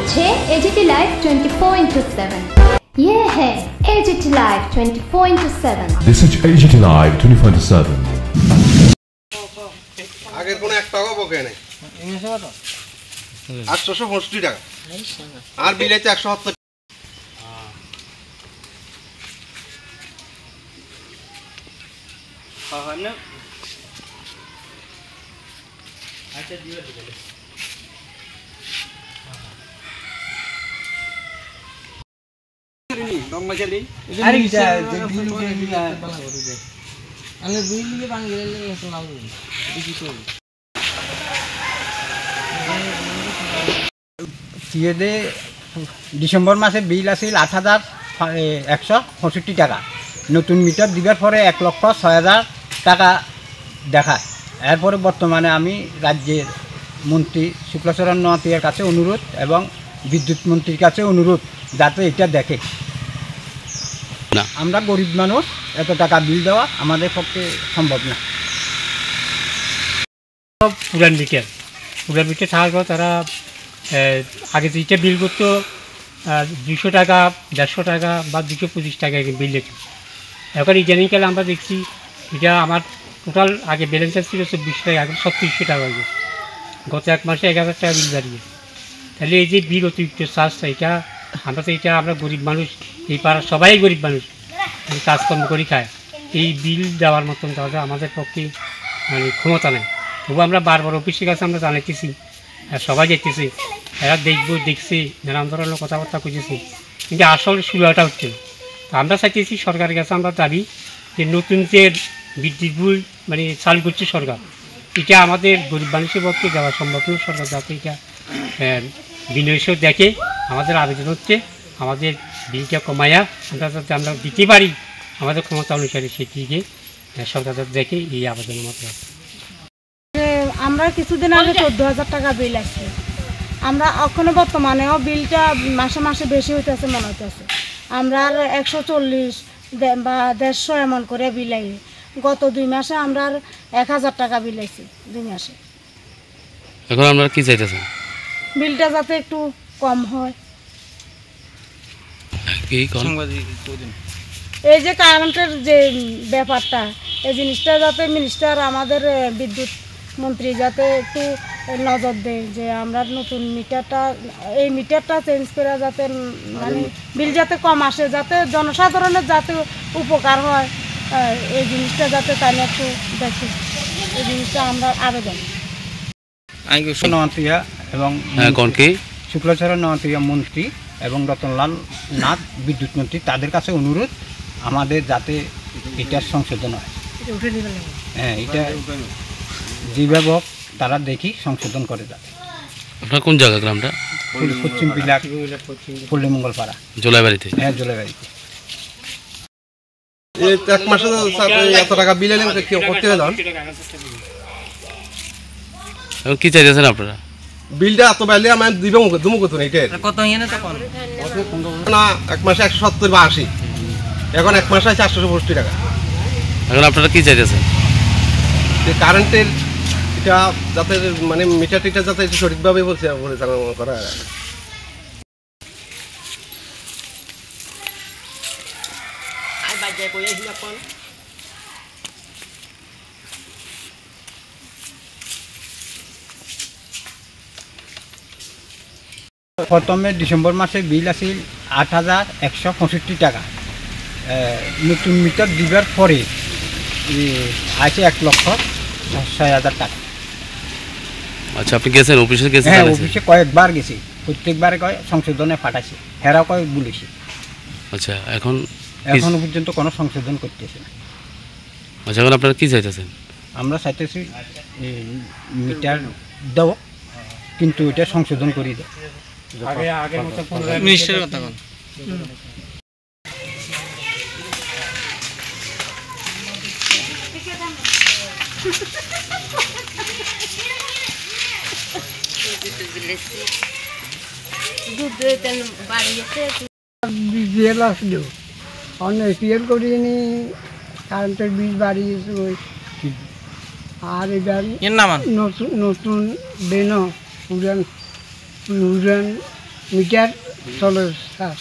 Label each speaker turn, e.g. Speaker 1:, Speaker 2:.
Speaker 1: হচ্ছে AGT live 24/7। ये है AGT live 24/7।
Speaker 2: This is AGT live 24/7।
Speaker 3: আগের কোনো এক টাকাও বকে নাই। 865 টাকা। আর বিল আছে 170।
Speaker 4: হ্যাঁ না আচ্ছা দিও দিলে নরমালি আরে যে বিল দিলা আলে বিল নিয়ে বাঙ্গিলে লাভ দেখি তো
Speaker 5: সিএডে ডিসেম্বর মাসে বিল আছিল 8,165 টাকা। নতুন মিটার দিবার পরে 1,06,000 টাকা দেখায়। এরপরে বর্তমানে আমি রাজ্যের মন্ত্রী শুক্লাচরণ নোয়াতিয়ার কাছে অনুরোধ এবং বিদ্যুৎ মন্ত্রীর কাছে অনুরোধ যাতে এটা দেখে।
Speaker 6: না
Speaker 5: আমরা গরিব মানুষ, এত টাকা বিল দেওয়া আমাদের পক্ষে সম্ভব না।
Speaker 7: পুরান মিটার থাকার পর তারা আগে যেটা বিল করতো 200 টাকা, 150 টাকা বা 225 টাকা বিল দিত। এখন ইদানিংকালে আমরা দেখছি এটা আমার টোটাল আগে ব্যালেন্স ছিল 24 টাকা, এখন 3700 টাকা হয়ে গেছে। গত এক মাসে 1000 টাকা বিল দাঁড়িয়েছে। তাহলে এই যে বিল অতিরিক্ত চার্জটা, আমরা গরিব মানুষ, এই পাড়ার সবাই গরিব মানুষ, কাজকর্ম করে খায়। এই বিল দেওয়ার মতন তাহলে আমাদের পক্ষে ক্ষমতা নেই। তবু আমরা বারবার অফিসের কাছে আমরা জানাইতেছি, সবাই যেতেছে, এরা দেখছি নানান ধরনের কথাবার্তা খুঁজেছি, কিন্তু আসল সুবিধাটা হচ্ছে না। তো আমরা চাইতেছি সরকারের কাছে আমরা দাবি যে নতুন যে বিদ্যুৎ বিল চালু করছে সরকার, এটা আমাদের গরিব মানুষের পক্ষে দেওয়া সম্ভব নয়। সরকার যাতে এটা বিনিয়োগ দেখে, আমাদের আবেদন হচ্ছে আমাদের বিলটা কমাইয়া আমরা দিতে পারি আমাদের ক্ষমতা অনুসারে, সেটিকে সরকার যাতে দেখে, এই আবেদনের মতো।
Speaker 8: আমরা কিছুদিন আগে 14,000 টাকা বিল আসছে। আমরা এখনো বর্তমানেও বিলটা মাসে মাসে বেশি হইতেছে মনে হইতেছে। আমরা আর 140 বা 150 এমন করে বিল আই। গত 2 মাসে আমরা আর 1,000 টাকা বিল আইছি 2 মাসে।
Speaker 6: এখন আমরা কি চাইতেছেন?
Speaker 8: বিলটা যাতে একটু কম হয়। এই যে কারেন্টের যে ব্যাপারটা, এই জিনিসটা যাতে মিনিস্টার, আমাদের বিদ্যুৎ মন্ত্রী যাতে একটু নজর দেয় যে আমরা নতুন এই মিটারটা চেঞ্জ করে যাতে বিল যাতে কম আসে, যাতে জনসাধারণের যাতে উপকার হয়, এই জিনিসটা যাতে তাই একটু দেখে, এই জিনিসটা আমরা আবেদন।
Speaker 5: নোয়াতিয়া এবং শুক্লাচরণ নোয়াতিয়া মন্ত্রী এবং রতনলাল নাথ বিদ্যুৎ মন্ত্রী, তাদের কাছে অনুরোধ আমাদের যাতে এটার সংশোধন হয়। হ্যাঁ, এটা যেভাবে হোক তারা দেখি সংশোধন করে যাবে।
Speaker 6: আপনার কোন জায়গা গ্রামটা?
Speaker 5: পশ্চিম পিলার, পল্লীমঙ্গলপাড়া,
Speaker 6: জোলাইবাড়িতে।
Speaker 5: হ্যাঁ, জোলাইবাড়িতে।
Speaker 3: এক মাসে এত টাকা বিল এলেন কেউ করতে হলো
Speaker 6: এখন কি চাইতেছেন আপনারা?
Speaker 3: বিলটা এত বাইলে আমি দিব দুমু কত না, এটা
Speaker 4: কত ইয়েনে তখন
Speaker 3: না এক মাসে 170 বা 80, এখন এক মাসে 465 টাকা।
Speaker 6: এখন আপনারা কি চাইতেছেন?
Speaker 3: যে কারেন্টের এটা যাতে মিটার টিটার যাতে সঠিকভাবে পরিচালনা করা হয়।
Speaker 5: প্রথমে ডিসেম্বর মাসে বিল আছিল 8,165 টাকা। নতুন মিটার দিবার পরে আছে 1,06,000 টাকা।
Speaker 6: আচ্ছা, আপনি গেছেন অফিসে?
Speaker 5: হ্যাঁ, অফিসে কয়েকবার গেছি, প্রত্যেকবারে কয় সংশোধনে পাঠাইছে, হেরাও কয়েক বলেছি।
Speaker 6: আচ্ছা,
Speaker 5: এখনো পর্যন্ত কোনো সংশোধন করতেছে না।
Speaker 6: আচ্ছা, এখন আপনারা কি চাইতেছেন? আমরা
Speaker 5: চাইতেছি মিটার দাও, কিন্তু এটা সংশোধন করি দাও।
Speaker 4: মিনিস্টারের কথা বল।
Speaker 8: বিল আসলো অনেক করিনি, কারেন্টের বিল বাড়িয়েছে। আর এবার নতুন বেন পুরান
Speaker 9: মিটার চলে স্যার